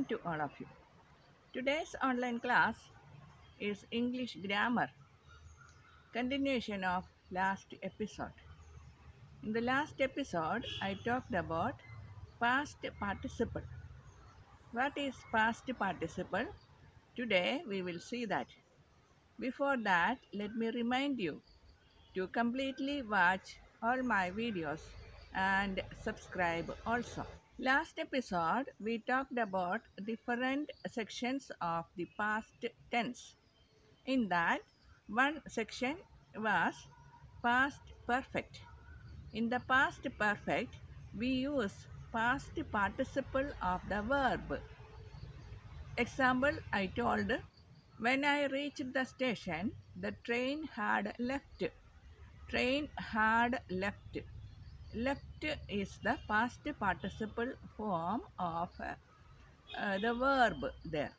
morning to all of you. Today's online class is English grammar, continuation of last episode. In the last episode, I talked about past participle. What is past participle? Today we will see that. Before that, let me remind you to completely watch all my videos and subscribe also. Last episode, we talked about different sections of the past tense. In that, one section was past perfect. In the past perfect, we use past participle of the verb. Example, I told, when I reached the station, the train had left. Train had left. Left is the past participle form of the verb there.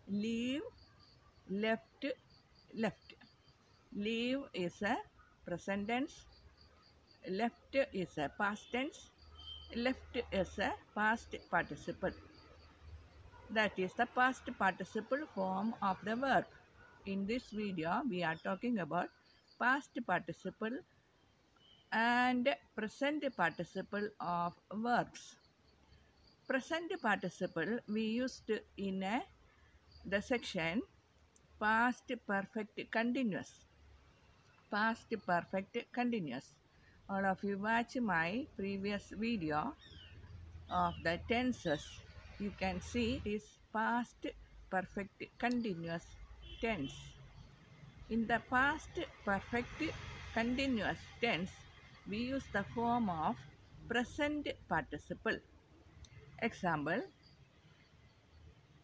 Leave, left, left. Leave is a present tense. Left is a past tense. Left is a past participle. That is the past participle form of the verb. In this video, we are talking about past participle and present participle of verbs. Present participle we used in the section past perfect continuous. Past perfect continuous. All of you watch my previous video of the tenses. You can see it is past perfect continuous tense. In the past perfect continuous tense, we use the form of present participle. Example,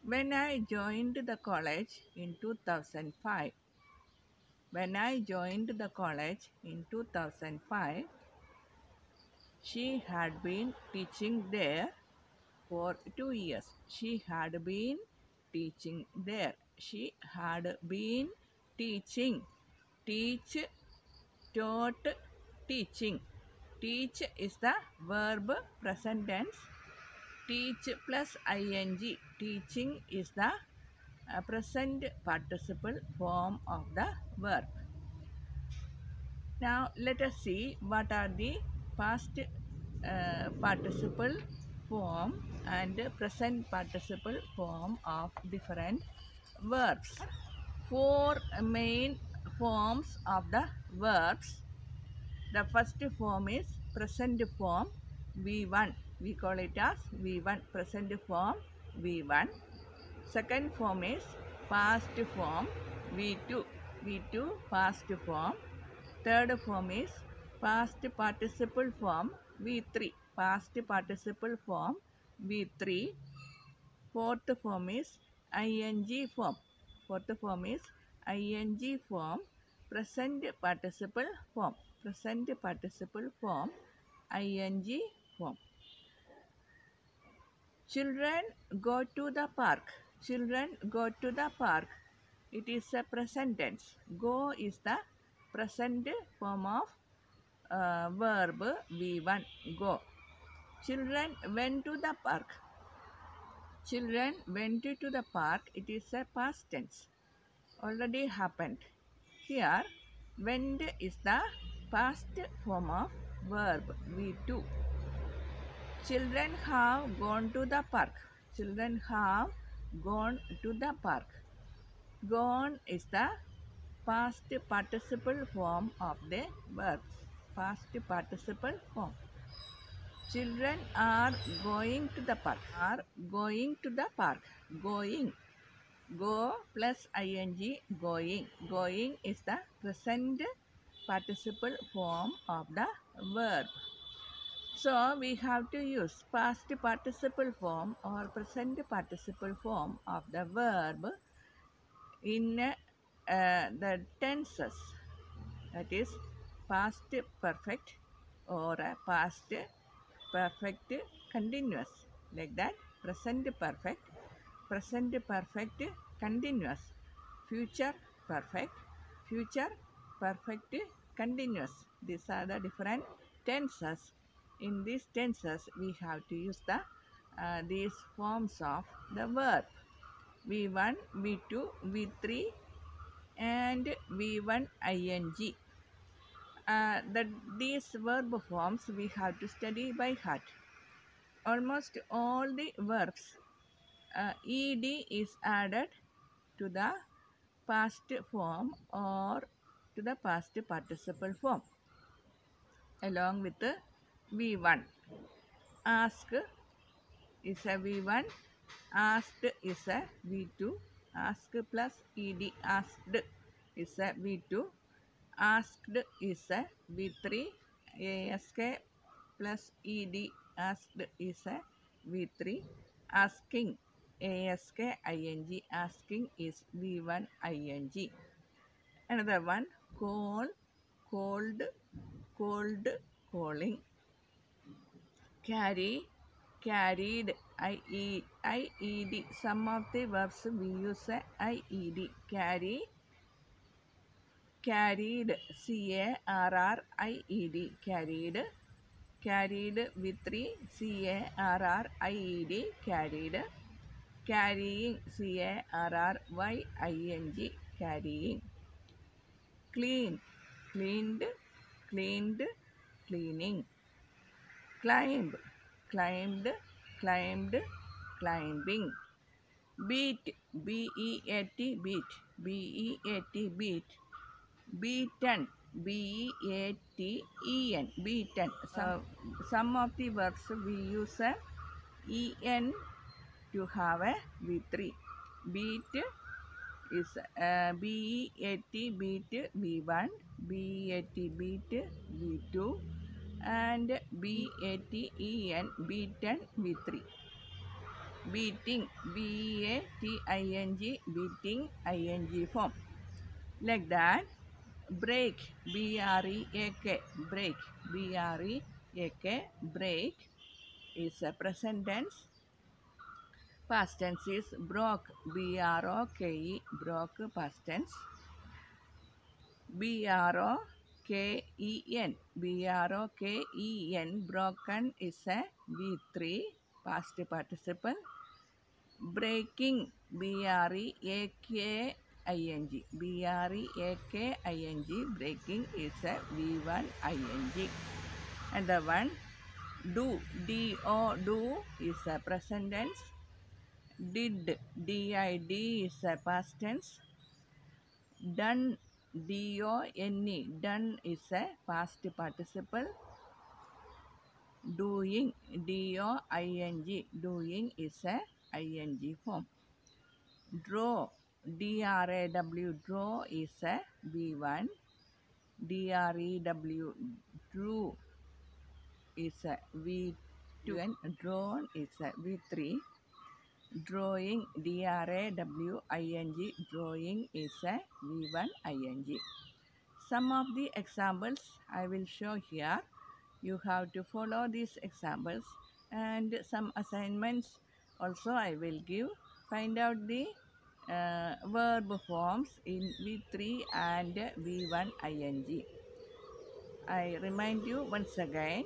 when I joined the college in 2005. When I joined the college in 2005, she had been teaching there for 2 years. She had been teaching there. She had been teaching. Teach, taught, teaching. Teach is the verb present tense. Teach plus ing. Teaching is the present participle form of the verb. Now let us see what are the past participle form and present participle form of different verbs. Four main forms of the verbs. The first form is present form V1. We call it as V1, present form V1. Second form is past form V2. V2, past form. Third form is past participle form V3. Past participle form V3. Fourth form is ing form. Fourth form is ing form. Present participle form. Present participle form ing form. Children go to the park. Children go to the park. It is a present tense. Go is the present form of verb V1. Go. Children went to the park. Children went to the park. It is a past tense. Already happened. Here, went is the past form of verb V2. Children have gone to the park. Children have gone to the park. Gone is the past participle form of the verb. Past participle form. Children are going to the park. Are going to the park. Going. Go plus ing. Going. Going is the present participle form of the verb. So we have to use past participle form or present participle form of the verb in the tenses. That is past perfect or past perfect continuous. Like that, present perfect continuous, future perfect continuous. These are the different tenses. In these tenses, we have to use the these forms of the verb V1, V2, V3 and V1 ing. These verb forms we have to study by heart. Almost all the verbs ed is added to the past form or to the past participle form along with the V1. Ask is a V1, asked is a V2, ask plus ed asked is a V2, asked is a V3, ask plus ed asked is a V3, asking ask ing asking is V1 ing. Another one, call, called, called, calling, carry, carried, IED. Some of the verbs we use IED. Carry, carried, CARRIED. Carried, carried with 3, CARRIED. Carried, carrying, CARRYING. Carrying. Clean, cleaned, cleaned, cleaning. Climb, climbed, climbed, climbing. Beat, B-E-A-T, beat, B-E-A-T, beat. Beaten, B-E-A-T-E-N, beaten. Some of the verbs we use en to have a V3. Beat is B-E-A-T, beat, V1, B-E-A-T, beat, V2, and B-A-T-E-N, beaten, V3. Beating, B-A-T-I-N-G, beating, ing form. Like that. Break, B-R-E-A-K, break, B-R-E-A-K, break is a present tense. Past tense is broke, B-R-O-K-E, broke, past tense. B-R-O-K-E-N, B-R-O-K-E-N, broken is a V3, past participle. Breaking, B-R-E-A-K-I-N-G, B-R-E-A-K-I-N-G, breaking is a V1 ing. And the one, do, D-O, do is a present tense. Did, D-I-D is a past tense. Done, D-O-N-E, done is a past participle. Doing, D-O-I-N-G, doing is a ing form. Draw, D-R-A-W, draw is a V1. D-R-E-W, drew is a V2 and drawn is a V3. Drawing, D-R-A-W-I-N-G, drawing is a V1 ing. Some of the examples I will show here. You have to follow these examples and some assignments also I will give. Find out the verb forms in V3 and V1 ing. I remind you once again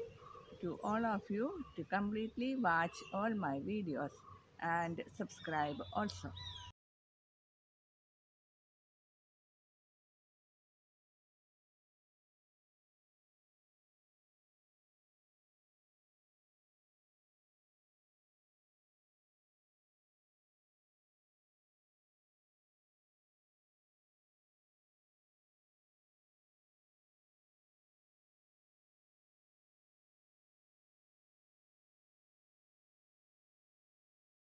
to all of you to completely watch all my videos and subscribe also.